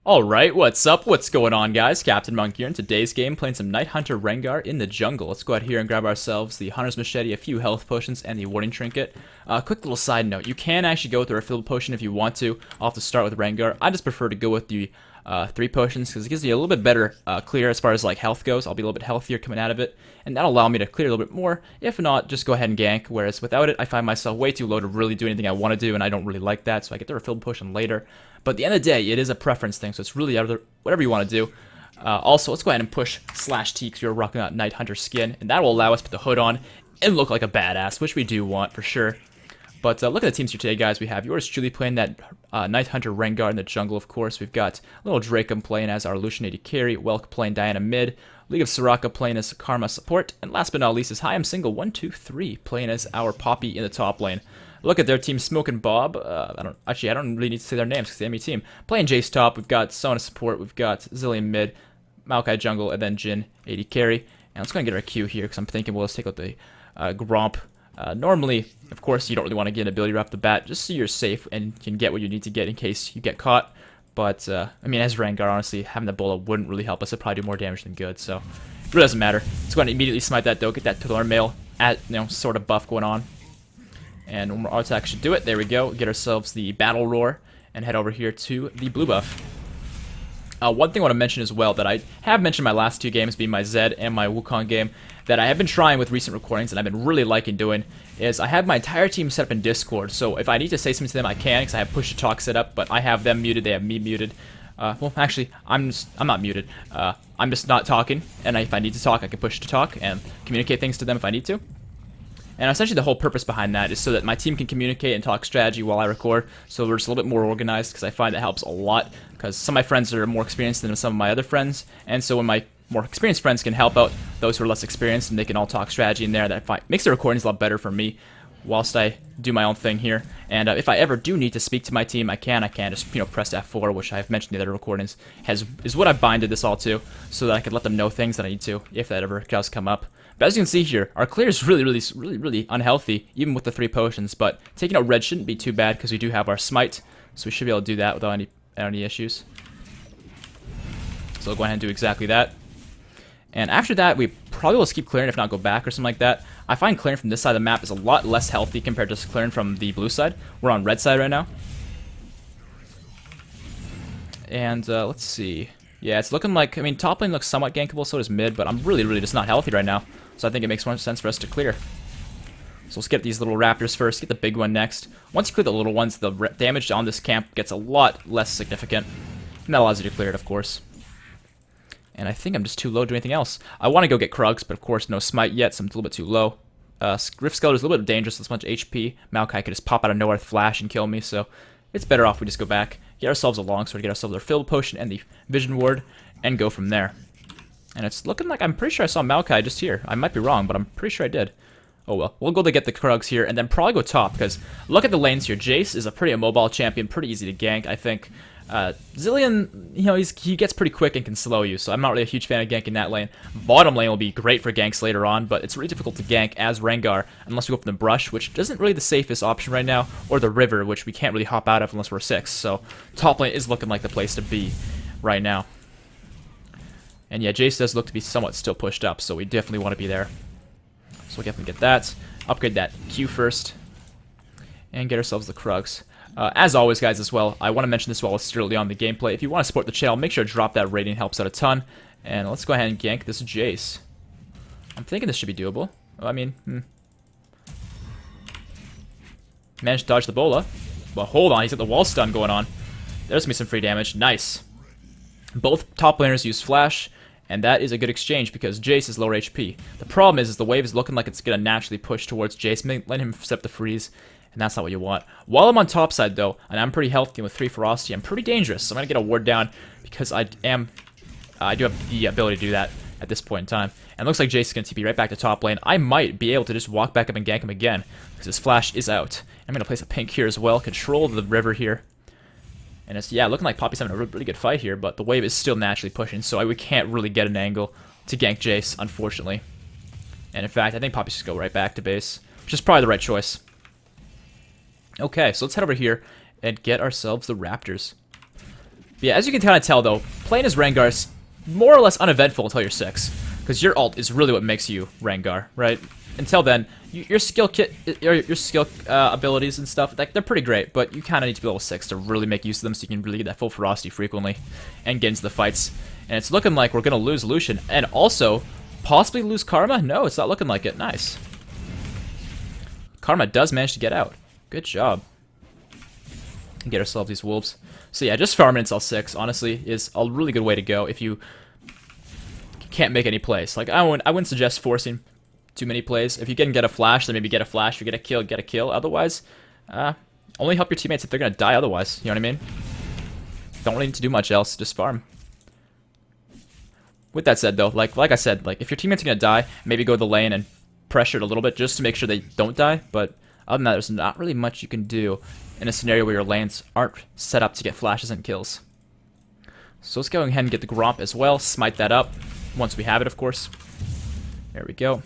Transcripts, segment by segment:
Alright, what's up? What's going on, guys? Captain Monk here. In today's game, playing some Night Hunter Rengar in the jungle. Let's go out here and grab ourselves the Hunter's Machete, a few health potions, and the Warning Trinket. Quick little side note, you can actually go with the Refilled Potion if you want to. I'll have to start with Rengar. I just prefer to go with the 3 potions because it gives you a little bit better clear as far as like health goes. I'll be a little bit healthier coming out of it, and that'll allow me to clear a little bit more. If not, just go ahead and gank, whereas without it, I find myself way too low to really do anything I want to do, and I don't really like that, so I get the Refilled Potion later. But at the end of the day, it is a preference thing, so it's really whatever you want to do. Also, let's go ahead and push /T because you're rocking that Night Hunter skin, and that will allow us to put the hood on and look like a badass, which we do want for sure. But look at the teams here today, guys. We have yours truly playing that Night Hunter Rengar in the jungle, of course. We've got little Draken playing as our Lucian AD carry, Welk playing Diana mid, League of Soraka playing as Karma support, and last but not least is Hi I'm Single 123 playing as our Poppy in the top lane. Look at their team, Smoke and Bob. I don't really need to say their names because they're enemy team. Playing Jace top, we've got Sona support, we've got Zillion mid, Maokai jungle, and then Jhin AD carry. And let's go and get our Q here because I'm thinking we'll just take out the Gromp. Normally, of course, you don't really want to get an ability right off the bat, just so you're safe and can get what you need to get in case you get caught. But, I mean, as Rengar, honestly, having the Bola wouldn't really help us. It'd probably do more damage than good, so it really doesn't matter. Let's go ahead and immediately smite that, though, get that Thorn Mail sort of buff going on. And one more auto attack should do it. There we go. Get ourselves the Battle Roar and head over here to the blue buff. One thing I want to mention as well that I have mentioned in my last 2 games, being my Zed and my Wukong game, that I have been trying with recent recordings and I've been really liking doing, is I have my entire team set up in Discord. So if I need to say something to them, I can, because I have push to talk set up, but I have them muted, they have me muted. Well, actually, I'm not muted. I'm just not talking, and if I need to talk, I can push to talk and communicate things to them if I need to. And essentially the whole purpose behind that is so that my team can communicate and talk strategy while I record, so we're just a little bit more organized, because I find that helps a lot, because some of my friends are more experienced than some of my other friends, and so when my more experienced friends can help out those who are less experienced, and they can all talk strategy in there, that makes the recordings a lot better for me, whilst I do my own thing here. And if I ever do need to speak to my team, I can just press F4, which I've mentioned in the other recordings, is what I binded this all to, so that I could let them know things that I need to, if that ever does come up. But as you can see here, our clear is really unhealthy, even with the 3 potions, but taking out red shouldn't be too bad, because we do have our smite, so we should be able to do that without any issues. So we'll go ahead and do exactly that. And after that, we probably will just keep clearing, if not go back or something like that. I find clearing from this side of the map is a lot less healthy compared to clearing from the blue side. We're on red side right now. And let's see. Yeah, it's looking like, I mean, top lane looks somewhat gankable, so does mid, but I'm really just not healthy right now. So I think it makes more sense for us to clear. So let's get these little raptors first, get the big one next. Once you clear the little ones, the damage on this camp gets a lot less significant. And that allows you to clear it, of course. And I think I'm just too low to do anything else. I want to go get Krugs, but of course no smite yet, so I'm a little bit too low. Rift Skeletor is a little bit dangerous with this much HP. Maokai could just pop out of nowhere with Flash and kill me, so it's better off we just go back, get ourselves a longsword, get ourselves our Refilled Potion and the Vision Ward, and go from there. And it's looking like, I'm pretty sure I saw Maokai just here. I might be wrong, but I'm pretty sure I did. Oh well, we'll go to get the Krugs here, and then probably go top, because look at the lanes here. Jace is a pretty immobile champion, pretty easy to gank, I think. Zillion, he gets pretty quick and can slow you, so I'm not really a huge fan of ganking that lane. Bottom lane will be great for ganks later on, but it's really difficult to gank as Rengar unless we go from the brush, which isn't really the safest option right now, or the river, which we can't really hop out of unless we're 6. So top lane is looking like the place to be right now. And yeah, Jace does look to be somewhat still pushed up, so we definitely want to be there. So we'll definitely get that. Upgrade that Q first. And get ourselves the Krugs. As always, guys, as well, I want to mention this while it's still early on in the gameplay. If you want to support the channel, make sure to drop that rating. Helps out a ton. And let's go ahead and gank this Jace. I'm thinking this should be doable. I mean, Managed to dodge the Bola. But hold on, he's got the wall stun going on. There's going to be some free damage. Nice. Both top laners use Flash, and that is a good exchange because Jace is lower HP. The problem is the wave is looking like it's going to naturally push towards Jace, letting him set up the freeze, and that's not what you want. While I'm on top side, though, and I'm pretty healthy with 3 ferocity, I'm pretty dangerous, so I'm going to get a ward down because I do have the ability to do that at this point in time. And it looks like Jace is going to TP right back to top lane. I might be able to just walk back up and gank him again because his Flash is out. I'm going to place a pink here as well, control the river here. And it's, yeah, looking like Poppy's having a really good fight here, but the wave is still naturally pushing, so we can't really get an angle to gank Jace, unfortunately. And in fact, I think Poppy should go right back to base, which is probably the right choice. Okay, so let's head over here and get ourselves the Raptors. But yeah, as you can kind of tell, though, playing as Rengar is more or less uneventful until you're 6. Because your ult is really what makes you Rengar, right? Until then, your skill kit, your skill abilities and stuff, like, they're pretty great, but you kind of need to be level 6 to really make use of them so you can really get that full ferocity frequently and get into the fights. And it's looking like we're going to lose Lucian and also possibly lose Karma. No, it's not looking like it. Nice. Karma does manage to get out. Good job. Get ourselves these wolves. So yeah, just farming until 6, honestly, is a really good way to go if you can't make any plays. Like, I wouldn't suggest forcing too many plays. If you can get a flash, then maybe get a flash. If you get a kill, get a kill. Otherwise, only help your teammates if they're going to die otherwise. You know what I mean? Don't really need to do much else. Just farm. With that said, though, like I said, like if your teammates are going to die, maybe go to the lane and pressure it a little bit just to make sure they don't die. But other than that, there's not really much you can do in a scenario where your lanes aren't set up to get flashes and kills. So let's go ahead and get the Gromp as well. Smite that up. Once we have it, of course. There we go.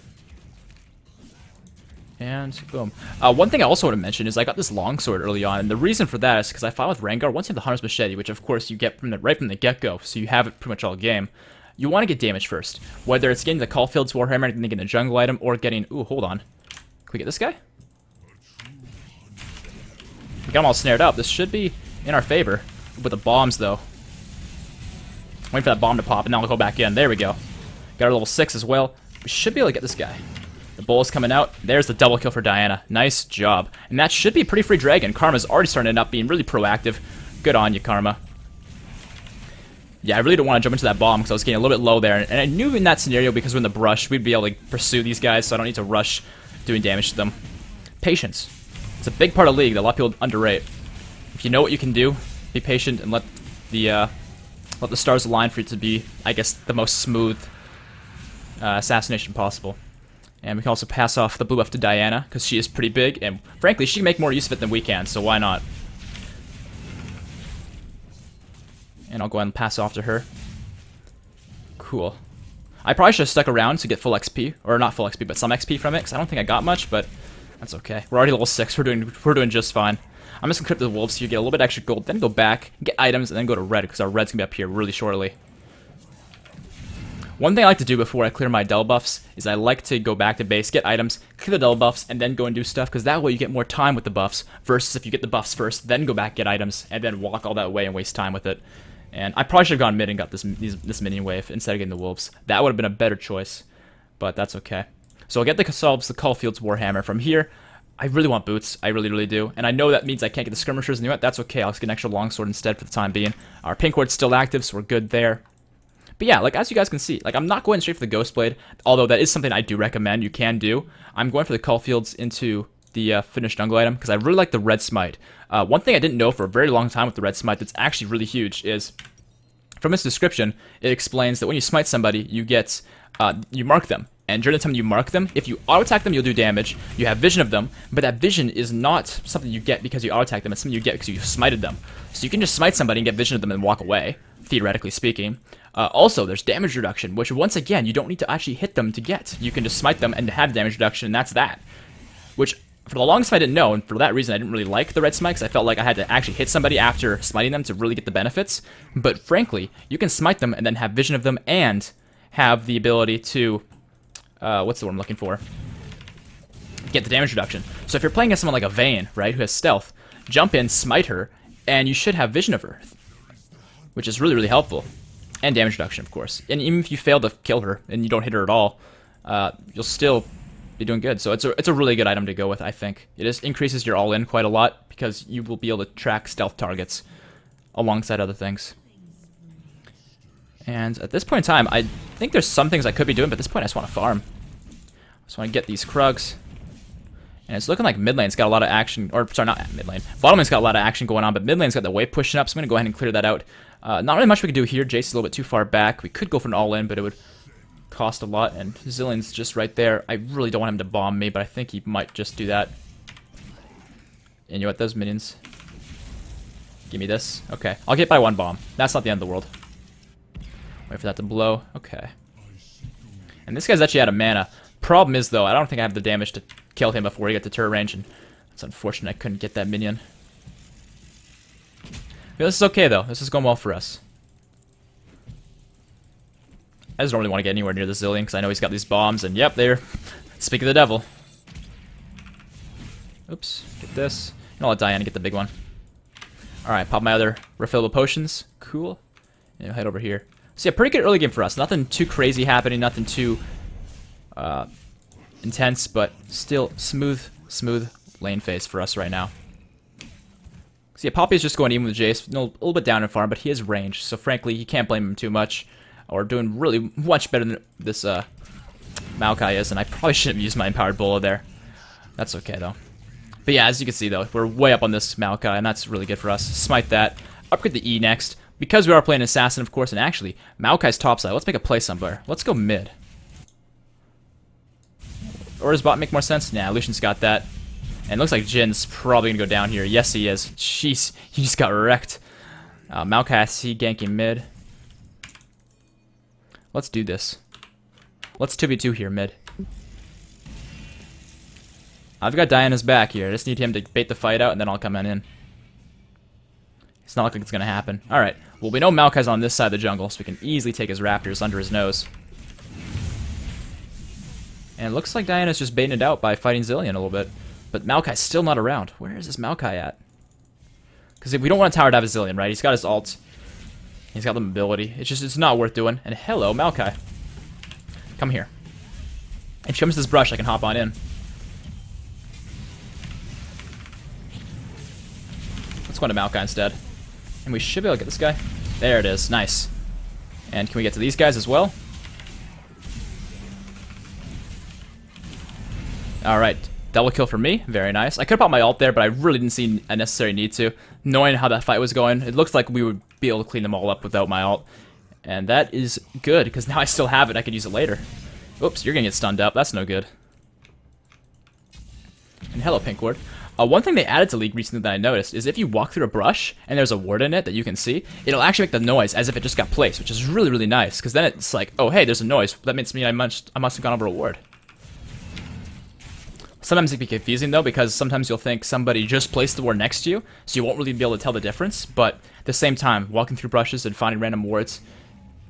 And boom. One thing I also want to mention is I got this longsword early on, and the reason for that is because I fought with Rengar. Once you have the Hunter's Machete, which of course you get right from the get-go, so you have it pretty much all game, you want to get damage first. Whether it's getting the Caulfield's Warhammer and getting a jungle item, or getting... Ooh, hold on. Can we get this guy? We got him all snared up. This should be in our favor. With the bombs, though. Waiting for that bomb to pop, and now we'll go back in. There we go. Got our level 6 as well. We should be able to get this guy. The bull is coming out. There's the double kill for Diana. Nice job. And that should be a pretty free dragon. Karma's already starting to end up being really proactive. Good on you, Karma. Yeah, I really don't want to jump into that bomb because I was getting a little bit low there. And I knew in that scenario, because we're in the brush, we'd be able to pursue these guys, so I don't need to rush doing damage to them. Patience. It's a big part of League that a lot of people underrate. If you know what you can do, be patient and let the stars align for it to be, I guess, the most smooth assassination possible. And we can also pass off the blue buff to Diana, because she is pretty big, and frankly, she can make more use of it than we can, so why not? And I'll go ahead and pass off to her. Cool. I probably should have stuck around to get full XP, or not full XP, but some XP from it, because I don't think I got much, but that's okay. We're already level 6, we're doing just fine. I'm just gonna crypt the wolves so you get a little bit extra gold, then go back, get items, and then go to red, because our red's gonna be up here really shortly. One thing I like to do before I clear my double buffs is I like to go back to base, get items, clear the double buffs, and then go and do stuff, because that way you get more time with the buffs, versus if you get the buffs first, then go back, get items, and then walk all that way and waste time with it. And I probably should have gone mid and got this minion wave instead of getting the wolves. That would have been a better choice, but that's okay. So I'll get the Caulfield's Warhammer. From here, I really want boots. I really, really do. And I know that means I can't get the skirmishers, and you know what? That's okay. I'll just get an extra longsword instead for the time being. Our pink ward's still active, so we're good there. But yeah, like as you guys can see, like I'm not going straight for the Ghost Blade, although that is something I do recommend. You can do. I'm going for the Caulfields into the finished jungle item because I really like the red smite. One thing I didn't know for a very long time with the red smite that's actually really huge is, from its description, it explains that when you smite somebody, you get you mark them. And during the time you mark them, if you auto-attack them, you'll do damage. You have vision of them, but that vision is not something you get because you auto-attack them. It's something you get because you smited them. So you can just smite somebody and get vision of them and walk away, theoretically speaking. Also, there's damage reduction, which once again, you don't need to actually hit them to get. You can just smite them and have damage reduction, and that's that. Which, for the longest time, I didn't know, and for that reason, I didn't really like the red smite, because I felt like I had to actually hit somebody after smiting them to really get the benefits. But frankly, you can smite them and then have vision of them and have the ability to... what's the word I'm looking for? Get the damage reduction. So if you're playing against someone like a Vayne, right, who has stealth, jump in, smite her, and you should have vision of her, which is really, really helpful. And damage reduction, of course. And even if you fail to kill her and you don't hit her at all, you'll still be doing good. So it's a really good item to go with, I think. It just increases your all-in quite a lot because you will be able to track stealth targets alongside other things. And at this point in time, I think there's some things I could be doing, but at this point I just want to farm. I just want to get these Krugs. And it's looking like mid lane's got a lot of action, or sorry, not mid lane. Bottom lane's got a lot of action going on, but mid lane's got the wave pushing up, so I'm going to go ahead and clear that out. Not really much we can do here. Jace is a little bit too far back. We could go for an all-in, but it would cost a lot, and Zillion's just right there. I really don't want him to bomb me, but I think he might just do that. And you know what, those minions... Give me this. Okay, I'll get by one bomb. That's not the end of the world. Wait for that to blow. Okay. And this guy's actually out of mana. Problem is, though, I don't think I have the damage to kill him before he gets to turret range, and it's unfortunate I couldn't get that minion. Yeah, this is okay, though. This is going well for us. I just don't really want to get anywhere near the Zillion, because I know he's got these bombs, and yep, they're... Speak of the devil. Oops, get this. And I'll let Diana get the big one. Alright, pop my other refillable potions. Cool. And we'll head over here. So yeah, pretty good early game for us. Nothing too crazy happening, nothing too intense, but still smooth lane phase for us right now. So yeah, Poppy's just going even with Jace. A little bit down in farm, but he has range, so frankly, you can't blame him too much. Or doing really much better than this Maokai is, and I probably shouldn't have used my Empowered Bolo there. That's okay, though. But yeah, as you can see, though, we're way up on this Maokai, and that's really good for us. Smite that. Upgrade the E next. Because we are playing Assassin, of course, and actually, Maokai's topside. Let's make a play somewhere. Let's go mid. Or does bot make more sense? Nah, Lucian's got that. And it looks like Jin's probably going to go down here. Yes, he is. Jeez, he just got wrecked. Maokai, I see ganking mid. Let's do this. Let's 2v2 here, mid. I've got Diana's back here. I just need him to bait the fight out, and then I'll come in. It's not looking like it's going to happen. Alright. Well, we know Maokai's on this side of the jungle, so we can easily take his raptors under his nose. And it looks like Diana's just baiting it out by fighting Zillion a little bit. But Maokai's still not around. Where is this Maokai at? Because we don't want to tower dive a Zillion, right? He's got his ult. He's got the mobility. It's not worth doing. And hello, Maokai. Come here. If she comes to this brush, I can hop on in. Let's go into Maokai instead. And we should be able to get this guy. There it is. Nice. And can we get to these guys as well? Alright. Double kill for me. Very nice. I could have popped my ult there, but I really didn't see a necessary need to. Knowing how that fight was going, it looks like we would be able to clean them all up without my ult. And that is good, because now I still have it. I could use it later. Oops, you're going to get stunned up. That's no good. And hello, Pink Ward. One thing they added to League recently that I noticed is if you walk through a brush and there's a ward in it that you can see, it'll actually make the noise as if it just got placed, which is really, really nice. Because then it's like, oh, hey, there's a noise. That means I must have gone over a ward. Sometimes it can be confusing, though, because sometimes you'll think somebody just placed the ward next to you, so you won't really be able to tell the difference. But at the same time, walking through brushes and finding random wards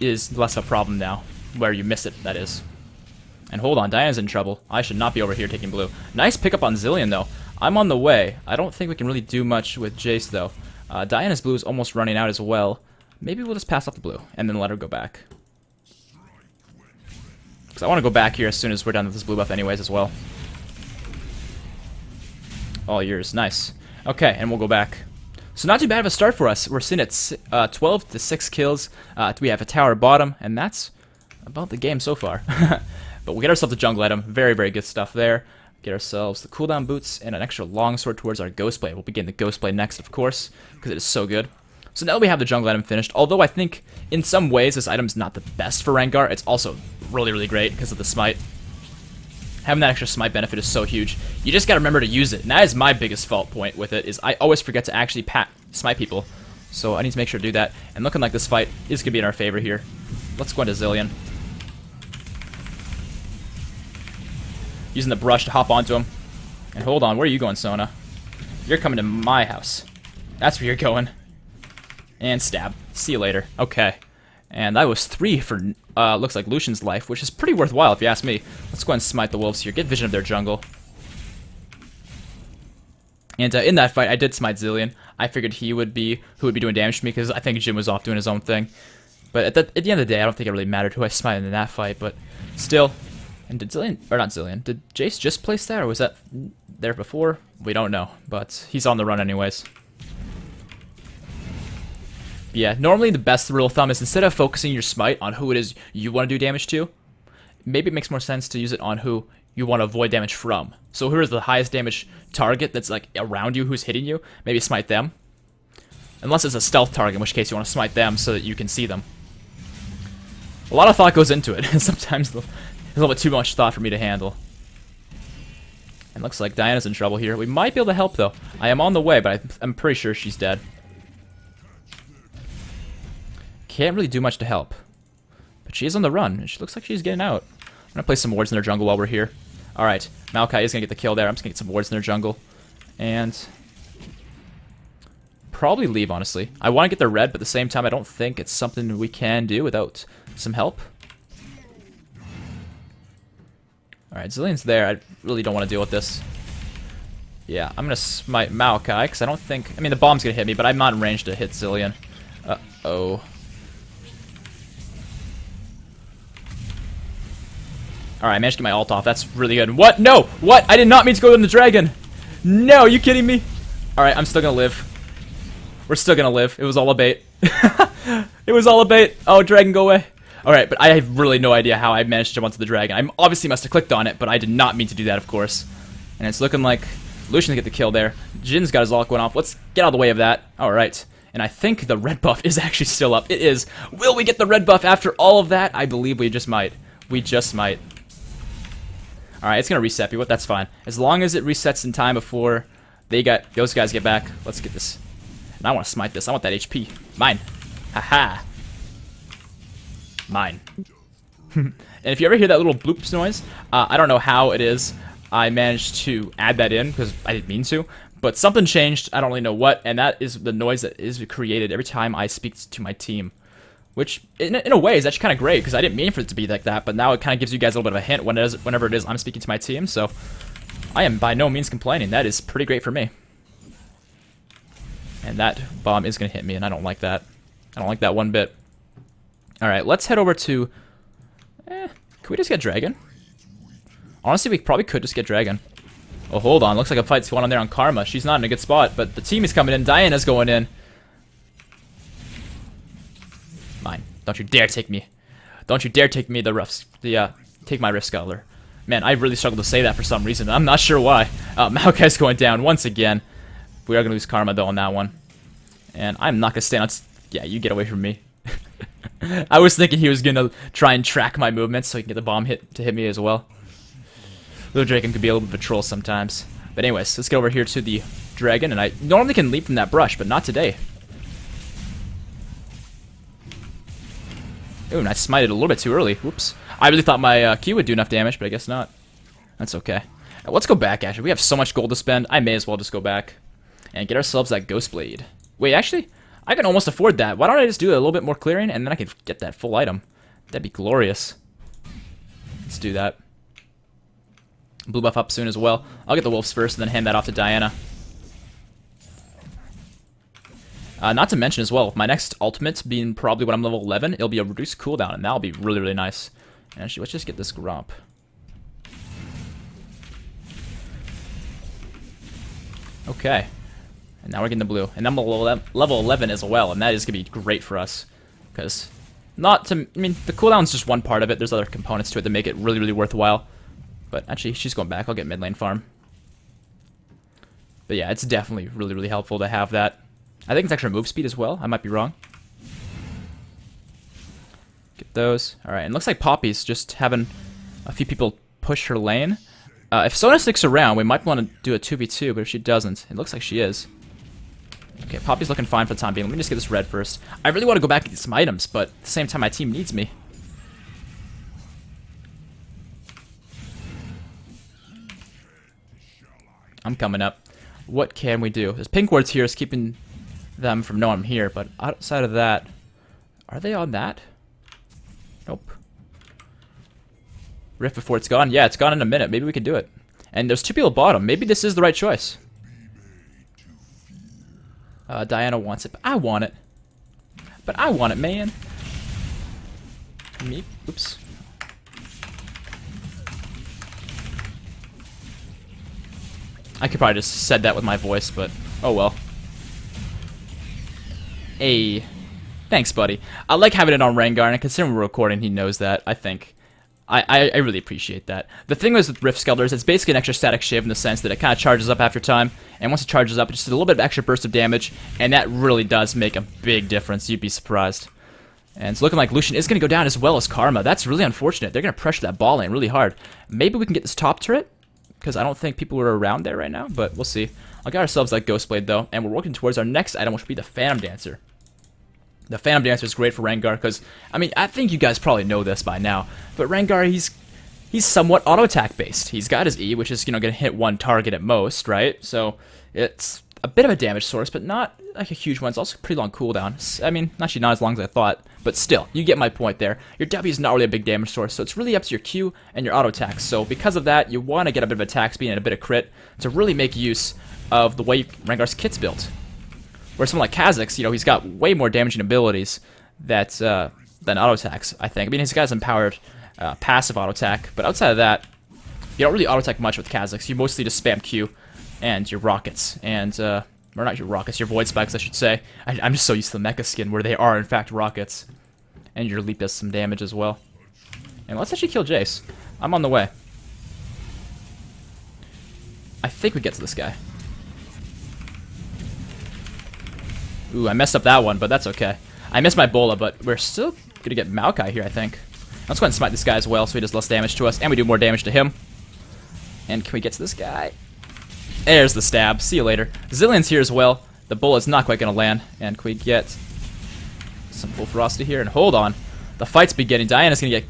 is less of a problem now, where you miss it, that is. And hold on, Diana's in trouble. I should not be over here taking blue. Nice pickup on Zillion, though. I'm on the way. I don't think we can really do much with Jace, though. Diana's blue is almost running out as well. Maybe we'll just pass off the blue, and then let her go back. Because I want to go back here as soon as we're done with this blue buff anyways as well. All yours. Nice. Okay, and we'll go back. So not too bad of a start for us. We're sitting at 12 to 6 kills. We have a tower bottom, and that's about the game so far. But we'll get ourselves a jungle item. Very, very good stuff there. Get ourselves the cooldown boots and an extra longsword towards our Ghost Blade. We'll begin the Ghost Blade next, of course, because it is so good. So now that we have the jungle item finished, although I think in some ways this item's not the best for Rengar, it's also really, really great because of the smite. Having that extra smite benefit is so huge. You just gotta remember to use it. And that is my biggest fault point with it, is I always forget to actually smite people. So I need to make sure to do that. And looking like this fight is gonna be in our favor here. Let's go into Zillion. Using the brush to hop onto him. And hold on, where are you going, Sona? You're coming to my house. That's where you're going. And stab. See you later. Okay. And that was 3 for, looks like Lucian's life, which is pretty worthwhile if you ask me. Let's go ahead and smite the wolves here. Get vision of their jungle. And in that fight, I did smite Zillion. I figured he would be who would be doing damage to me, because I think Jin was off doing his own thing. But at the end of the day, I don't think it really mattered who I smited in that fight, but still. And did Zillion, or not Zillion, did Jace just place that, or was that there before? We don't know, but he's on the run anyways. Yeah, normally the best rule of thumb is instead of focusing your smite on who it is you want to do damage to, maybe it makes more sense to use it on who you want to avoid damage from. So who is the highest damage target that's like around you, who's hitting you, maybe smite them. Unless it's a stealth target, in which case you want to smite them so that you can see them. A lot of thought goes into it. Sometimes it's a little bit too much thought for me to handle. And looks like Diana's in trouble here. We might be able to help, though. I am on the way, but I'm pretty sure she's dead. Can't really do much to help. But she is on the run, and she looks like she's getting out. I'm going to place some wards in their jungle while we're here. Alright, Maokai is going to get the kill there. I'm just going to get some wards in their jungle. And probably leave, honestly. I want to get the red, but at the same time, I don't think it's something we can do without some help. Alright, Zillion's there. I really don't want to deal with this. Yeah, I'm going to smite Maokai, because I don't think... I mean, the bomb's going to hit me, but I'm not in range to hit Zillion. Uh-oh. Alright, I managed to get my ult off. That's really good. What? No! What? I did not mean to go in the dragon! No, are you kidding me? Alright, I'm still going to live. We're still going to live. It was all a bait. It was all a bait. Oh, dragon, go away. Alright, but I have really no idea how I managed to jump onto the dragon. I obviously must have clicked on it, but I did not mean to do that, of course. And it's looking like Lucian's get the kill there. Jin's got his ult going off. Let's get out of the way of that. Alright. And I think the red buff is actually still up. It is. Will we get the red buff after all of that? I believe we just might. We just might. Alright, it's going to reset me, but that's fine. As long as it resets in time before those guys get back. Let's get this. And I want to smite this. I want that HP. Mine. Haha. Mine. And if you ever hear that little bloops noise, I don't know how it is I managed to add that in, because I didn't mean to. But something changed, I don't really know what, and that is the noise that is created every time I speak to my team. Which, in a way, is actually kind of great, because I didn't mean for it to be like that, but now it kind of gives you guys a little bit of a hint whenever it is I'm speaking to my team, so I am by no means complaining. That is pretty great for me. And that bomb is going to hit me, and I don't like that. I don't like that one bit. Alright, let's head over to... can we just get Dragon? Honestly, we probably could just get Dragon. Oh, hold on. Looks like a fight's going on there on Karma. She's not in a good spot, but the team is coming in. Diana's going in. Mine. Don't you dare take me. Don't you dare take me take my Rift Scholar. Man, I really struggle to say that for some reason. I'm not sure why. Maokai's going down once again. We are going to lose Karma, though, on that one. And I'm not going to stand on... Yeah, you get away from me. I was thinking he was going to try and track my movements so he can get the bomb to hit me as well. Little Dragon could be a little bit of a troll sometimes. But anyways, let's get over here to the dragon. And I normally can leap from that brush, but not today. Ooh, and I smited a little bit too early. Whoops. I really thought my Q would do enough damage, but I guess not. That's okay. Let's go back, actually. We have so much gold to spend. I may as well just go back and get ourselves that Ghost Blade. Wait, actually, I can almost afford that. Why don't I just do a little bit more clearing, and then I can get that full item. That'd be glorious. Let's do that. Blue buff up soon as well. I'll get the wolves first, and then hand that off to Diana. Not to mention as well, my next ultimate being probably when I'm level 11, it'll be a reduced cooldown, and that'll be really, really nice. And actually, let's just get this Gromp. Okay. And now we're getting the blue. And I'm level 11 as well, and that is going to be great for us. Because, I mean, the cooldown's just one part of it. There's other components to it that make it really, really worthwhile. But actually, she's going back. I'll get mid lane farm. But yeah, it's definitely really, really helpful to have that. I think it's extra move speed as well. I might be wrong. Get those. Alright, and it looks like Poppy's just having a few people push her lane. If Sona sticks around, we might want to do a 2v2, but if she doesn't, it looks like she is. Okay, Poppy's looking fine for the time being. Let me just get this red first. I really want to go back and get some items, but at the same time, my team needs me. I'm coming up. What can we do? There's pink wards here is keeping them from knowing I'm here, but outside of that, are they on that? Nope. Rift before it's gone? Yeah, it's gone in a minute. Maybe we can do it. And there's two people bottom. Maybe this is the right choice. Diana wants it, but I want it. But I want it, man. Me? Oops. I could probably just said that with my voice, but oh well. Hey. Thanks, buddy. I like having it on Rengar, and considering we're recording, he knows that, I think. I really appreciate that. The thing is with Rift Skelter is it's basically an extra static shiv in the sense that it kind of charges up after time, and once it charges up, it just does a little bit of extra burst of damage, and that really does make a big difference. You'd be surprised. And it's looking like Lucian is going to go down as well as Karma. That's really unfortunate. They're going to pressure that ball lane really hard. Maybe we can get this top turret, because I don't think people are around there right now, but we'll see. I'll get ourselves that Ghost Blade, though, and we're working towards our next item, which will be the Phantom Dancer. The Phantom Dancer is great for Rengar, because, I mean, I think you guys probably know this by now, but Rengar, he's somewhat auto-attack based. He's got his E, which is, you know, going to hit one target at most, right? So, a bit of a damage source, but not like a huge one. It's also pretty long cooldown. I mean, actually not as long as I thought, but still, you get my point there. Your W is not really a big damage source, so it's really up to your Q and your auto attacks. So because of that, you want to get a bit of attack speed and a bit of crit to really make use of the way Rengar's kit's built. Where someone like Kha'Zix, you know, he's got way more damaging abilities than auto attacks, I think. I mean, he's got some powered passive auto attack, but outside of that, you don't really auto attack much with Kha'Zix. You mostly just spam Q and your rockets, and or not your rockets, your void spikes, I should say. I'm just so used to the mecha skin where they are in fact rockets, and your leap does some damage as well. And let's actually kill Jace. I'm on the way. I think we get to this guy. Ooh, I messed up that one, but that's okay. I missed my Bola, but we're still gonna get Maokai here, I think. Let's go ahead and smite this guy as well, so he does less damage to us, and we do more damage to him. And can we get to this guy? There's the stab. See you later. Zillion's here as well. The Bola's not quite gonna land. And can we get some full ferocity here? And hold on, the fight's beginning. Diana's gonna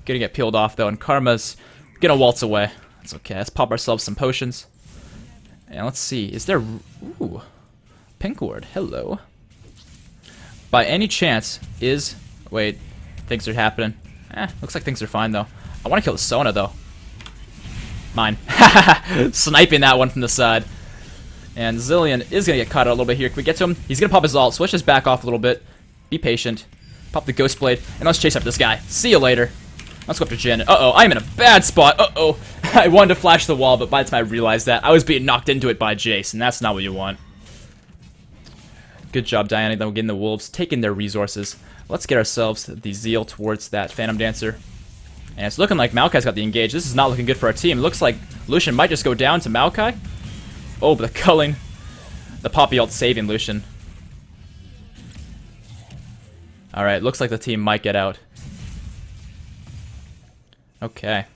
get peeled off though, and Karma's gonna waltz away. That's okay. Let's pop ourselves some potions. And let's see. Is there? Ooh, pink ward. Hello. By any chance, wait, things are happening. Looks like things are fine, though. I want to kill the Sona, though. Mine. Sniping that one from the side. And Zillion is going to get caught out a little bit here. Can we get to him? He's going to pop his ult. Switch his back off a little bit. Be patient. Pop the Ghost Blade. And let's chase after this guy. See you later. Let's go up to Jin. Uh-oh, I'm in a bad spot. Uh-oh. I wanted to flash the wall, but by the time I realized that, I was being knocked into it by Jace, and that's not what you want. Good job, Diana. Then we're getting the Wolves, taking their resources. Let's get ourselves the Zeal towards that Phantom Dancer. And it's looking like Maokai's got the engage. This is not looking good for our team. It looks like Lucian might just go down to Maokai. Oh, but the culling. The Poppy ult saving Lucian. Alright, looks like the team might get out. Okay.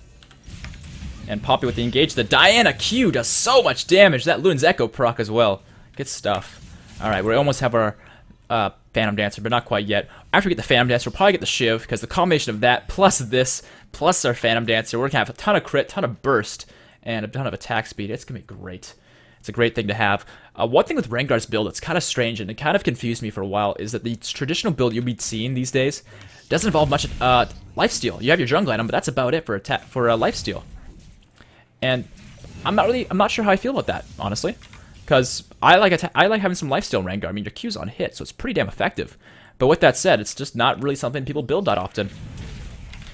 And Poppy with the engage. The Diana Q does so much damage. That Luna's Echo proc as well. Good stuff. Alright, we almost have our Phantom Dancer, but not quite yet. After we get the Phantom Dancer, we'll probably get the Shiv, because the combination of that, plus this, plus our Phantom Dancer, we're going to have a ton of crit, ton of burst, and a ton of attack speed. It's going to be great. It's a great thing to have. One thing with Rengar's build that's kind of strange, and it kind of confused me for a while, is that the traditional build you'll be seeing these days doesn't involve much lifesteal. You have your jungle item, but that's about it for lifesteal. And I'm not sure how I feel about that, honestly. Because I like having some lifesteal in Rengar. I mean, your Q's on hit, so it's pretty damn effective. But with that said, it's just not really something people build that often.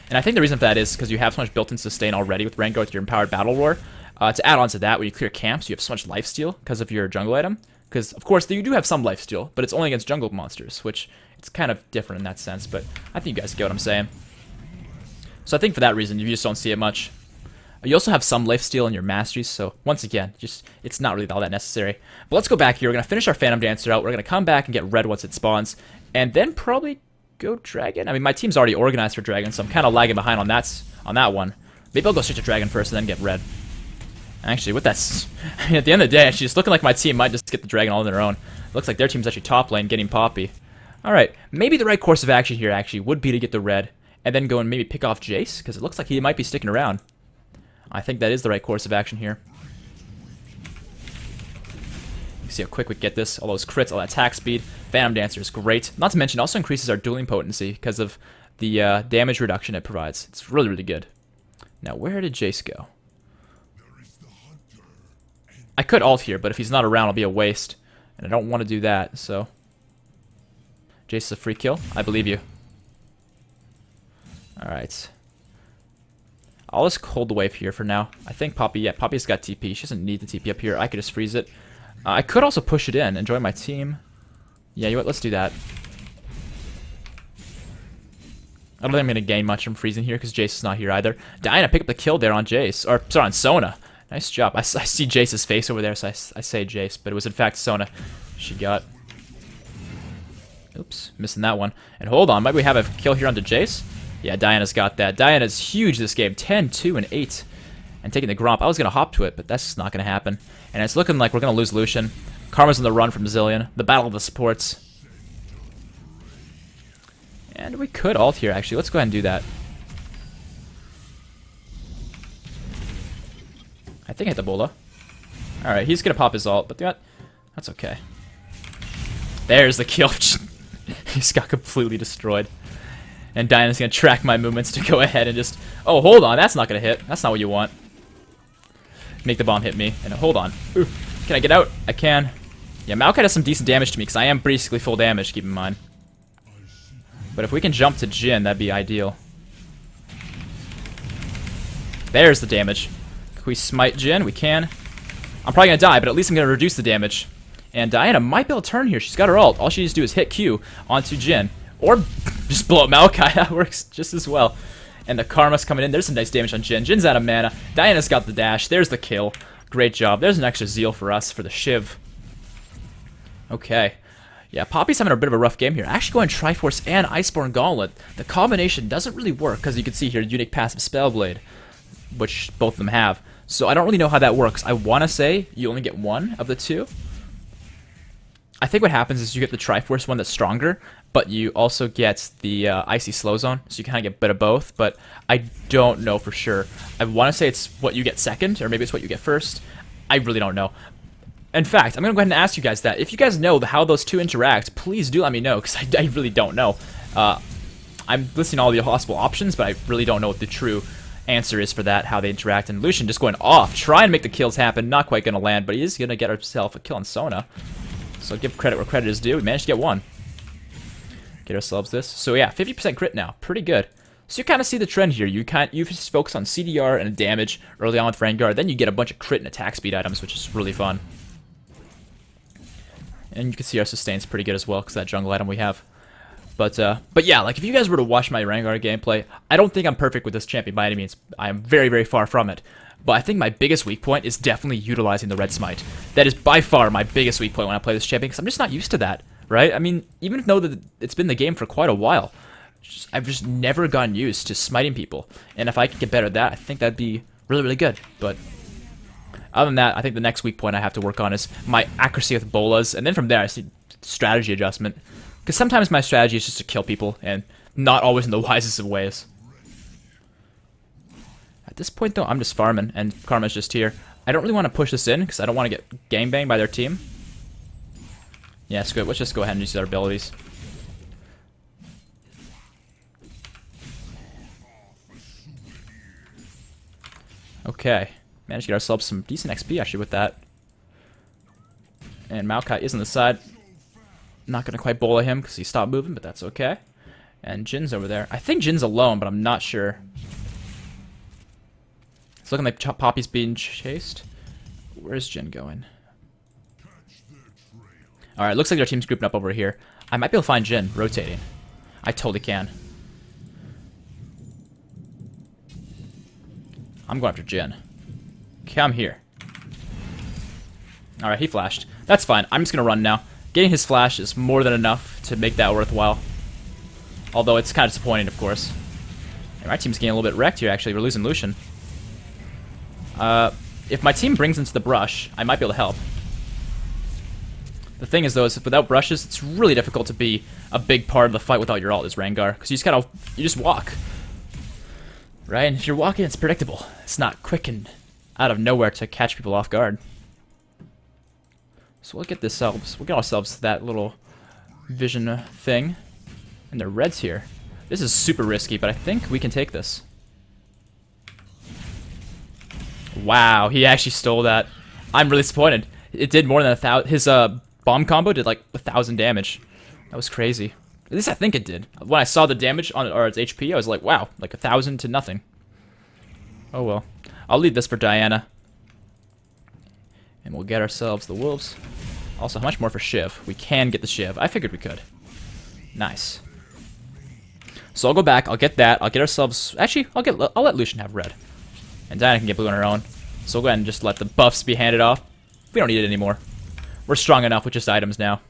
And I think the reason for that is because you have so much built-in sustain already with Rengar with your Empowered Battle Roar. To add on to that, when you clear camps, you have so much lifesteal because of your jungle item. Because, of course, you do have some lifesteal, but it's only against jungle monsters, which it's kind of different in that sense. But I think you guys get what I'm saying. So I think for that reason, you just don't see it much. You also have some lifesteal in your masteries, so once again, it's not really all that necessary. But let's go back here. We're going to finish our Phantom Dancer out. We're going to come back and get red once it spawns, and then probably go dragon. I mean, my team's already organized for dragon, so I'm kind of lagging behind on that one. Maybe I'll go straight to dragon first and then get red. Actually, with that, I mean, at the end of the day, actually, it's looking like my team might just get the dragon all on their own. Looks like their team's actually top lane getting Poppy. All right, maybe the right course of action here actually would be to get the red, and then go and maybe pick off Jace, because it looks like he might be sticking around. I think that is the right course of action here. You see how quick we get this. All those crits, all that attack speed. Phantom Dancer is great. Not to mention, it also increases our dueling potency because of the damage reduction it provides. It's really, really good. Now, where did Jace go? I could ult here, but if he's not around, it'll be a waste. And I don't want to do that, so... Jace is a free kill. I believe you. Alright. I'll just hold the wave here for now. I think Poppy, yeah, Poppy's got TP. She doesn't need the TP up here. I could just freeze it. I could also push it in and join my team. Yeah, you know what? Let's do that. I don't think I'm going to gain much from freezing here because Jace is not here either. Diana, pick up the kill there on Jace. Or, sorry, on Sona. Nice job. I see Jace's face over there, so I say Jace. But it was, in fact, Sona she got. Oops, missing that one. And hold on, might we have a kill here onto Jace? Yeah, Diana's got that. Diana's huge this game. 10, 2, and 8. And taking the Gromp. I was going to hop to it, but that's not going to happen. And it's looking like we're going to lose Lucian. Karma's on the run from Zillion. The battle of the supports. And we could ult here, actually. Let's go ahead and do that. I think I hit the Bola. Alright, he's going to pop his ult, but That's okay. There's the kill. He's got completely destroyed. And Diana's gonna track my movements to go ahead and just... Oh, hold on. That's not gonna hit. That's not what you want. Make the bomb hit me. And hold on. Ooh. Can I get out? I can. Yeah, Maokai does some decent damage to me because I am basically full damage, keep in mind. But if we can jump to Jhin, that'd be ideal. There's the damage. Can we smite Jhin? We can. I'm probably gonna die, but at least I'm gonna reduce the damage. And Diana might be able to turn here. She's got her ult. All she needs to do is hit Q onto Jhin. Or just blow up Maokai. That works just as well. And the Karma's coming in. There's some nice damage on Jhin. Jin's out of mana. Diana's got the dash. There's the kill. Great job. There's an extra zeal for us for the Shiv. Okay. Yeah, Poppy's having a bit of a rough game here. Actually going Triforce and Iceborne Gauntlet. The combination doesn't really work because you can see here unique passive Spellblade, which both of them have. So I don't really know how that works. I want to say you only get one of the two. I think what happens is you get the Triforce one that's stronger, but you also get the Icy Slow Zone, so you kind of get a bit of both, but I don't know for sure. I want to say it's what you get second, or maybe it's what you get first. I really don't know. In fact, I'm going to go ahead and ask you guys that. If you guys know how those two interact, please do let me know, because I really don't know. I'm listing all the possible options, but I really don't know what the true answer is for that, how they interact. And Lucian just going off, trying to make the kills happen. Not quite going to land, but he is going to get himself a kill on Sona. So give credit where credit is due. We managed to get one. Get ourselves this. So yeah, 50% crit now. Pretty good. So you kind of see the trend here. You just focus on CDR and damage early on with Rengar. Then you get a bunch of crit and attack speed items, which is really fun. And you can see our sustain's pretty good as well, because that jungle item we have. But yeah, like if you guys were to watch my Rengar gameplay, I don't think I'm perfect with this champion by any means. I am very, very far from it. But I think my biggest weak point is definitely utilizing the red smite. That is by far my biggest weak point when I play this champion, because I'm just not used to that, right? I mean, even though it's been the game for quite a while, I've just never gotten used to smiting people. And if I could get better at that, I think that'd be really, really good. But other than that, I think the next weak point I have to work on is my accuracy with bolas. And then from there, I see strategy adjustment. Because sometimes my strategy is just to kill people, and not always in the wisest of ways. At this point, though, I'm just farming, and Karma's just here. I don't really want to push this in, because I don't want to get gangbanged by their team. Yeah, it's good. Let's just go ahead and use our abilities. Okay. Managed to get ourselves some decent XP, actually, with that. And Maokai is on the side. Not going to quite bola him, because he stopped moving, but that's okay. And Jin's over there. I think Jin's alone, but I'm not sure. It's looking like Poppy's being chased. Where's Jhin going? Alright, looks like their team's grouping up over here. I might be able to find Jhin rotating. I totally can. I'm going after Jhin. Come here. Alright, he flashed. That's fine. I'm just going to run now. Getting his flash is more than enough to make that worthwhile. Although it's kind of disappointing, of course. And my team's getting a little bit wrecked here, actually. We're losing Lucian. If my team brings into the brush, I might be able to help. The thing is, though, is without brushes, it's really difficult to be a big part of the fight without your ult as Rengar. Because you just walk. Right? And if you're walking, it's predictable. It's not quick and out of nowhere to catch people off guard. So we'll get ourselves that little vision thing. And the red's here. This is super risky, but I think we can take this. Wow, he actually stole that. I'm really disappointed. It did more than 1,000. His bomb combo did like 1,000 damage. That was crazy. At least I think it did. When I saw the damage on its HP, I was like, wow, like 1,000 to nothing. Oh well. I'll leave this for Diana. And we'll get ourselves the wolves. Also, how much more for Shiv? We can get the Shiv. I figured we could. Nice. So I'll go back. I'll get that. I'll get ourselves... Actually, I'll let Lucian have red. And Diana can get blue on her own. So we'll go ahead and just let the buffs be handed off. We don't need it anymore. We're strong enough with just items now.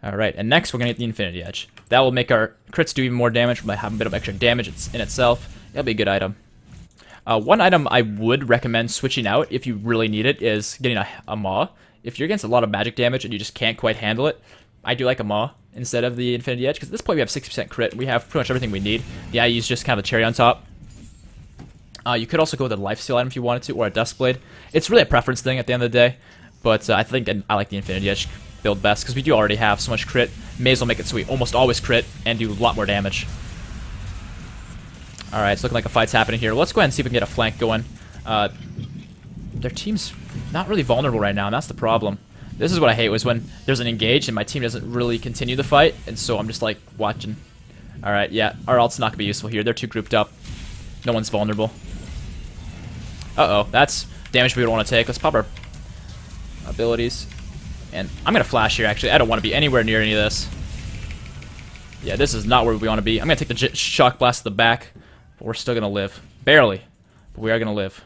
Alright, and next we're going to get the Infinity Edge. That will make our crits do even more damage by having a bit of extra damage in itself. That'll be a good item. One item I would recommend switching out if you really need it is getting a Maw. If you're against a lot of magic damage and you just can't quite handle it, I do like a Maw instead of the Infinity Edge, because at this point we have 60% crit. We have pretty much everything we need. The IE is just kind of a cherry on top. You could also go with a Lifesteal item if you wanted to, or a Dustblade. It's really a preference thing at the end of the day. But I think I like the Infinity Edge build best because we do already have so much crit. May as well make it so we almost always crit and do a lot more damage. Alright, it's looking like a fight's happening here. Let's go ahead and see if we can get a flank going. Their team's not really vulnerable right now, and that's the problem. This is what I hate, was when there's an engage and my team doesn't really continue the fight, and so I'm just like watching. Alright, yeah, our ult's not going to be useful here. They're too grouped up. No one's vulnerable. Uh-oh, that's damage we don't want to take. Let's pop our abilities. And I'm going to flash here, actually. I don't want to be anywhere near any of this. Yeah, this is not where we want to be. I'm going to take the shock blast to the back, but we're still going to live. Barely, but we are going to live.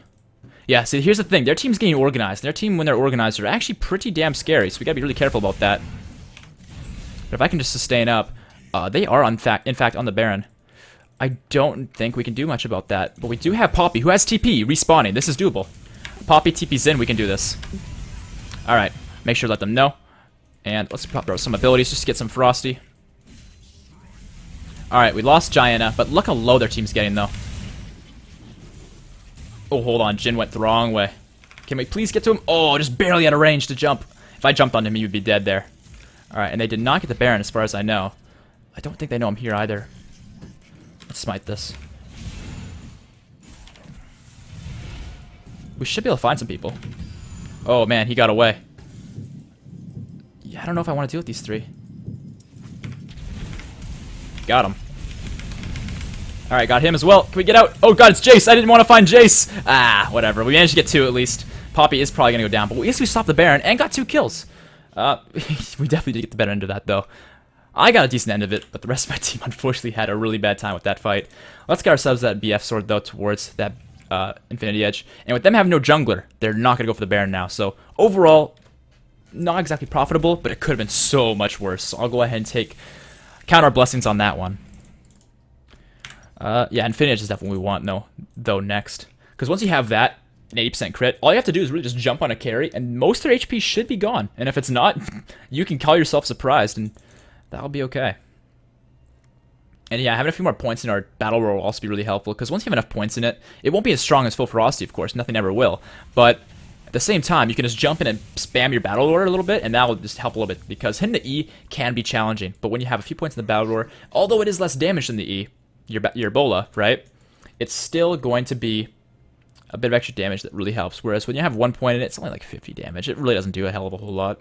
Yeah, see, here's the thing. Their team's getting organized. Their team, when they're organized, are actually pretty damn scary, so we got to be really careful about that. But if I can just sustain up, they are, in fact, on the Baron. I don't think we can do much about that, but we do have Poppy, who has TP, respawning. This is doable. Poppy TP's in, we can do this. Alright, make sure to let them know. And let's pop some abilities just to get some Frosty. Alright, we lost Gianna, but look how low their team's getting, though. Oh, hold on, Jhin went the wrong way. Can we please get to him? Oh, just barely out of range to jump. If I jumped on him, he would be dead there. Alright, and they did not get the Baron as far as I know. I don't think they know I'm here either. Let's smite this. We should be able to find some people. Oh man, he got away. Yeah, I don't know if I want to deal with these three. Got him. Alright, got him as well. Can we get out? Oh god, it's Jace. I didn't want to find Jace. Ah, whatever. We managed to get 2 at least. Poppy is probably going to go down, but at least we stopped the Baron and got 2 kills. We definitely did get the better end of that, though. I got a decent end of it, but the rest of my team unfortunately had a really bad time with that fight. Let's get ourselves that BF sword, though, towards that Infinity Edge. And with them having no jungler, they're not going to go for the Baron now. So, overall, not exactly profitable, but it could have been so much worse. So I'll go ahead and count our blessings on that one. Yeah, Infinity Edge is definitely what we want, though, next. Because once you have that, an 80% crit, all you have to do is really just jump on a carry, and most of their HP should be gone. And if it's not, you can call yourself surprised, and that'll be okay. And yeah, having a few more points in our battle roll will also be really helpful, because once you have enough points in it, it won't be as strong as full ferocity, of course. Nothing ever will. But at the same time, you can just jump in and spam your battle lore a little bit, and that will just help a little bit, because hitting the E can be challenging. But when you have a few points in the battle lore, although it is less damage than the E, your Ebola, right? It's still going to be a bit of extra damage that really helps. Whereas when you have 1 point in it, it's only like 50 damage. It really doesn't do a hell of a whole lot.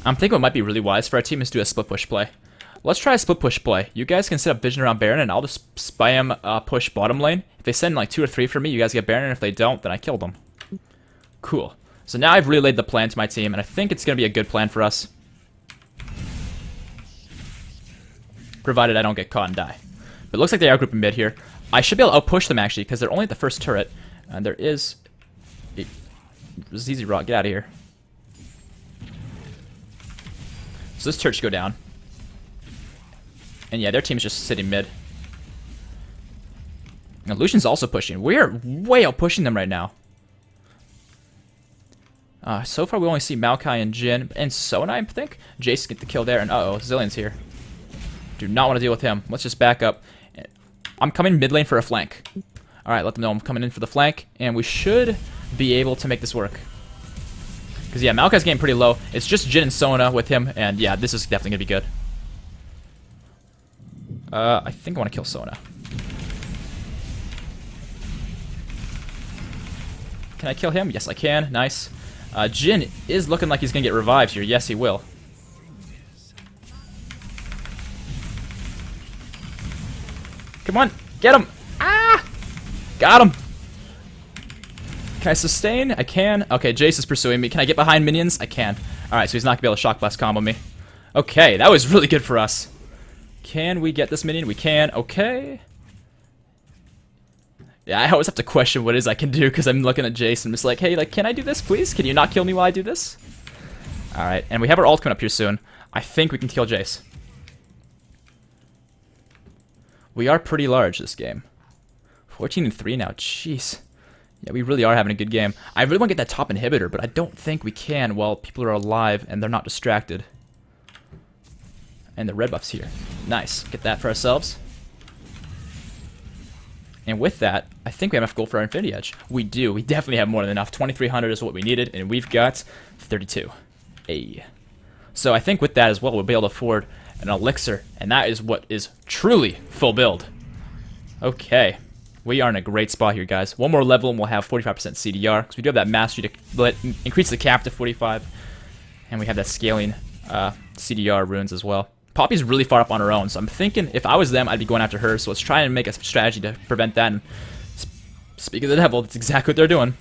I'm thinking what might be really wise for our team is do a split push play. Let's try a split push play. You guys can set up vision around Baron, and I'll just spam push bottom lane. If they send like 2 or 3 for me, you guys get Baron, and if they don't, then I kill them. Cool. So now I've relayed the plan to my team, and I think it's going to be a good plan for us. Provided I don't get caught and die. But it looks like they are grouping mid here. I should be able to outpush them, actually, because they're only at the first turret. And there is a ZZ Rock. Get out of here. So this turret should go down. And yeah, their team's just sitting mid. And Lucian's also pushing. We're way out pushing them right now. So far we only see Maokai and Jhin and Sona, I think. Jace get the kill there, and uh-oh, Zillion's here. Do not want to deal with him. Let's just back up. I'm coming mid lane for a flank. Alright, let them know I'm coming in for the flank, and we should be able to make this work. Because, yeah, Maokai's getting pretty low. It's just Jhin and Sona with him, and yeah, this is definitely going to be good. I think I want to kill Sona. Can I kill him? Yes, I can. Nice. Jhin is looking like he's going to get revived here. Yes, he will. Come on, get him! Ah! Got him! Can I sustain? I can. Okay, Jace is pursuing me. Can I get behind minions? I can. Alright, so he's not going to be able to shock blast combo me. Okay, that was really good for us. Can we get this minion? We can. Okay. Yeah, I always have to question what it is I can do, because I'm looking at Jace and I'm just like, hey, like, can I do this, please? Can you not kill me while I do this? Alright, and we have our ult coming up here soon. I think we can kill Jace. We are pretty large this game. 14-3 now, jeez. Yeah, we really are having a good game. I really want to get that top inhibitor, but I don't think we can while people are alive and they're not distracted. And the red buff's here. Nice. Get that for ourselves. And with that, I think we have enough gold for our Infinity Edge. We do. We definitely have more than enough. 2,300 is what we needed, and we've got 32. Ay. So I think with that as well, we'll be able to afford an elixir, and that is what is truly full build. Okay. We are in a great spot here, guys. One more level, and we'll have 45% CDR, because we do have that mastery to increase the cap to 45, and we have that scaling CDR runes as well. Poppy's really far up on her own, so I'm thinking if I was them, I'd be going after her. So let's try and make a strategy to prevent that. And speak of the devil, that's exactly what they're doing.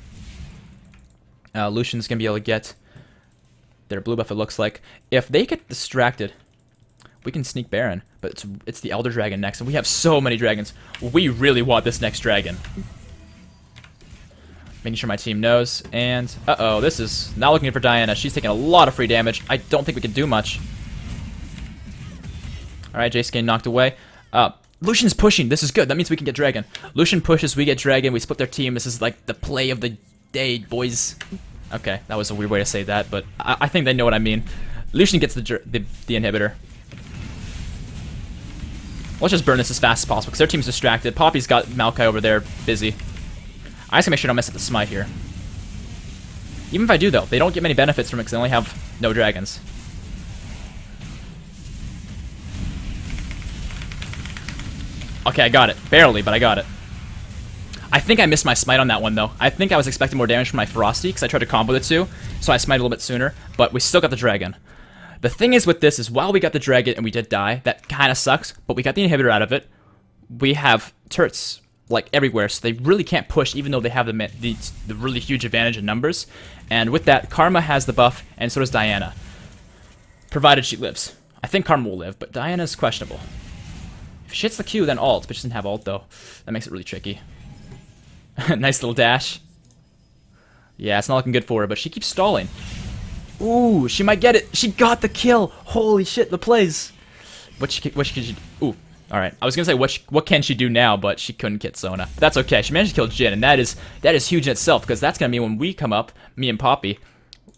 Lucian's going to be able to get their blue buff, it looks like. If they get distracted, we can sneak Baron. But it's the Elder Dragon next, and we have so many dragons. We really want this next dragon. Making sure my team knows. And, uh-oh, this is not looking good for Diana. She's taking a lot of free damage. I don't think we can do much. Alright, Jace getting knocked away. Lucian's pushing. This is good. That means we can get Dragon. Lucian pushes, we get Dragon. We split their team. This is like the play of the day, boys. Okay, that was a weird way to say that, but I think they know what I mean. Lucian gets the inhibitor. Let's just burn this as fast as possible, because their team's distracted. Poppy's got Maokai over there busy. I just gotta make sure I don't mess up the smite here. Even if I do, though, they don't get many benefits from it, because they only have no dragons. Okay, I got it. Barely, but I got it. I think I missed my smite on that one, though. I think I was expecting more damage from my Ferocity, because I tried to combo the two, so I smited a little bit sooner, but we still got the dragon. The thing is with this is, while we got the dragon and we did die, that kind of sucks, but we got the inhibitor out of it. We have turrets, like, everywhere, so they really can't push, even though they have the really huge advantage in numbers. And with that, Karma has the buff, and so does Diana. Provided she lives. I think Karma will live, but Diana's questionable. If she hits the Q, then ult, but she doesn't have ult, though. That makes it really tricky. Nice little dash. Yeah, it's not looking good for her, but she keeps stalling. Ooh, she might get it. She got the kill. Holy shit, the plays. What can she do? Ooh, alright. I was going to say, what can she do now, but she couldn't get Sona. But that's okay. She managed to kill Jhin, and that is huge in itself, because that's going to mean when we come up, me and Poppy,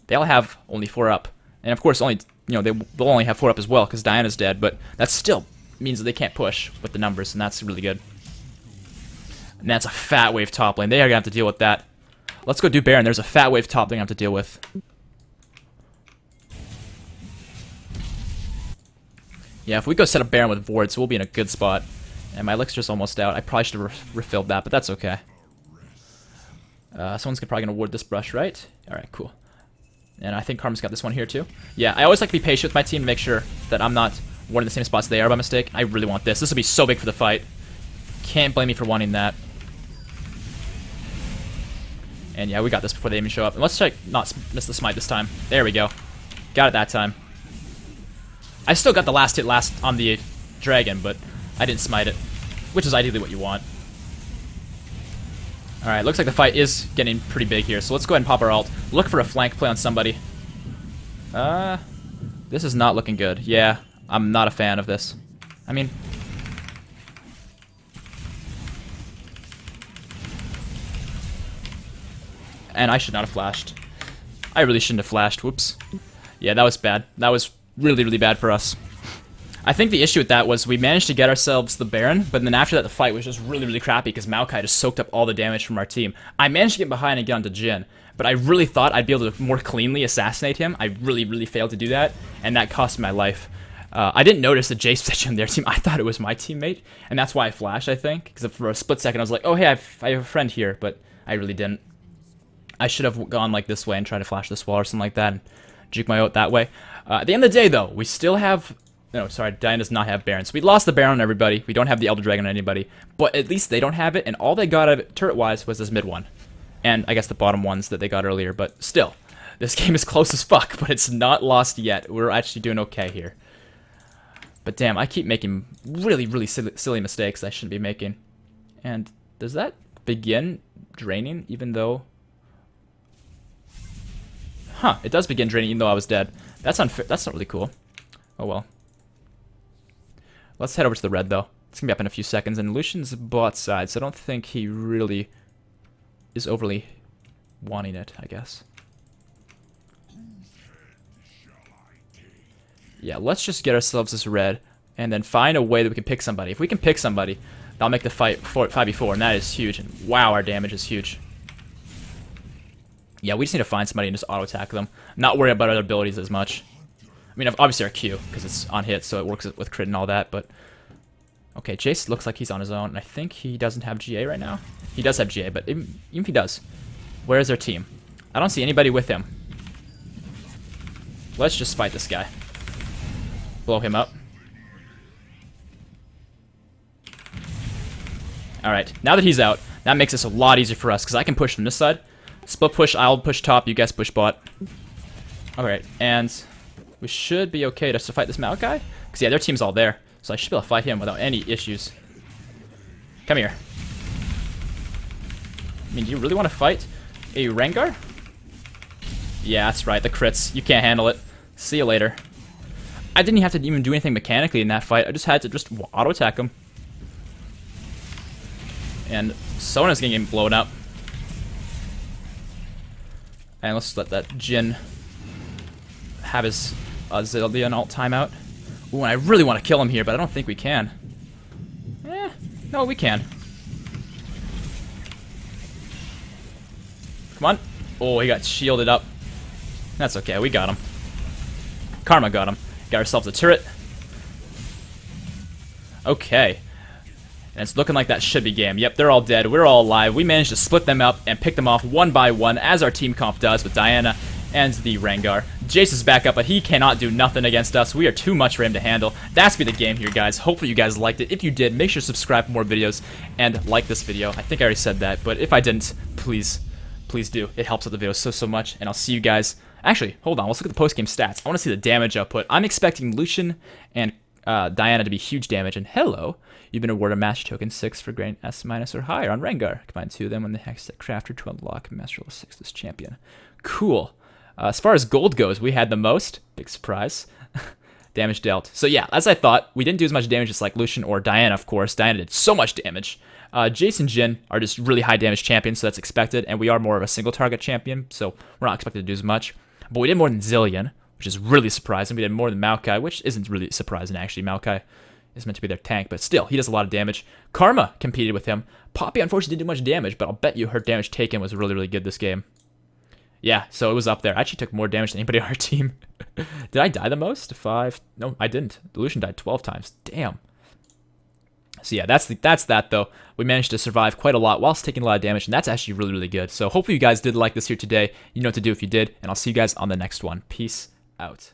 they'll have only 4 up. And of course, they'll only have 4 up as well, because Diana's dead, but that's still means that they can't push with the numbers, and that's really good. And that's a fat wave top lane. They are going to have to deal with that. Let's go do Baron. There's a fat wave top they're going to have to deal with. Yeah, if we go set up Baron with Vords, we'll be in a good spot. And my elixir's almost out. I probably should have refilled that, but that's okay. Someone's probably going to ward this brush, right? Alright, cool. And I think Karma's got this one here, too. Yeah, I always like to be patient with my team to make sure that I'm not warding the same spots they are by mistake. I really want this. This will be so big for the fight. Can't blame me for wanting that. And yeah, we got this before they even show up. And let's try not miss the smite this time. There we go. Got it that time. I still got the last hit on the dragon, but I didn't smite it, which is ideally what you want. Alright, looks like the fight is getting pretty big here, so let's go ahead and pop our ult. Look for a flank play on somebody. This is not looking good. Yeah, I'm not a fan of this. I mean... And I should not have flashed. I really shouldn't have flashed. Whoops. Yeah, that was bad. That was really, really bad for us. I think the issue with that was we managed to get ourselves the Baron, but then after that the fight was just really, really crappy because Maokai just soaked up all the damage from our team. I managed to get behind and get onto Jhin, but I really thought I'd be able to more cleanly assassinate him. I really, really failed to do that, and that cost me my life. I didn't notice the Jace pitch on their team. I thought it was my teammate, and that's why I flashed, I think, because for a split second I was like, oh hey, I have a friend here, but I really didn't. I should have gone like this way and tried to flash this wall or something like that and juke my ult that way. At the end of the day, though, we still have... No, sorry, Diana does not have Baron. So we lost the Baron on everybody. We don't have the Elder Dragon on anybody. But at least they don't have it, and all they got out of it, turret-wise, was this mid one. And I guess the bottom ones that they got earlier. But still, this game is close as fuck, but it's not lost yet. We're actually doing okay here. But damn, I keep making really, really silly mistakes I shouldn't be making. And does that begin draining, even though... Huh, it does begin draining even though I was dead. That's unfair. That's not really cool. Oh well. Let's head over to the red though. It's gonna be up in a few seconds, and Lucian's bot side, so I don't think he really is overly wanting it, I guess. Yeah, let's just get ourselves this red, and then find a way that we can pick somebody. If we can pick somebody, That'll make the fight 5v4, and that is huge. And wow, our damage is huge. Yeah, we just need to find somebody and just auto-attack them. Not worry about other abilities as much. I mean, obviously our Q, because it's on hit, so it works with crit and all that, but... Okay, Jace looks like he's on his own, and I think he doesn't have GA right now. He does have GA, but even if he does, where is their team? I don't see anybody with him. Let's just fight this guy. Blow him up. Alright, now that he's out, that makes this a lot easier for us, because I can push from this side. Split push, I'll push top, you guys push bot. Alright, and we should be okay just to fight this Maokai. Because, yeah, their team's all there. So I should be able to fight him without any issues. Come here. I mean, do you really want to fight a Rengar? Yeah, that's right, the crits. You can't handle it. See you later. I didn't have to even do anything mechanically in that fight. I just had to just auto-attack him. And Sona's getting blown up. And let's let that Jhin have his Zillion ult timeout. Ooh, and I really want to kill him here, but I don't think we can. No, we can. Come on. Oh, he got shielded up. That's okay, we got him. Karma got him. Got ourselves a turret. Okay. And it's looking like that should be game. Yep, they're all dead. We're all alive. We managed to split them up and pick them off one by one, as our team comp does with Diana and the Rengar. Jace is back up, but he cannot do nothing against us. We are too much for him to handle. That's been the game here, guys. Hopefully you guys liked it. If you did, make sure to subscribe for more videos and like this video. I think I already said that, but if I didn't, please do. It helps with the video so much, and I'll see you guys. Actually, hold on. Let's look at the post-game stats. I want to see the damage output. I'm expecting Lucian and Diana to be huge damage, and hello, you've been awarded a Master Token 6 for grade S- or higher on Rengar. Combine 2 of them on the Hex Tech Crafter to unlock Master Level 6 this champion. Cool. As far as gold goes, we had the most. Big surprise. Damage dealt. So yeah, as I thought, we didn't do as much damage as like Lucian or Diana, of course. Diana did so much damage. Jace and Jhin are just really high damage champions, so that's expected, and we are more of a single target champion, so we're not expected to do as much. But we did more than Zillion, which is really surprising. We did more than Maokai, which isn't really surprising, actually. Maokai is meant to be their tank, but still, he does a lot of damage. Karma competed with him. Poppy, unfortunately, didn't do much damage, but I'll bet you her damage taken was really good this game. Yeah, so it was up there. I actually took more damage than anybody on our team. Did I die the most? 5? No, I didn't. Lucian died 12 times. Damn. So yeah, that's that though. We managed to survive quite a lot whilst taking a lot of damage, and that's actually really good. So hopefully you guys did like this here today. You know what to do if you did, and I'll see you guys on the next one. Peace out.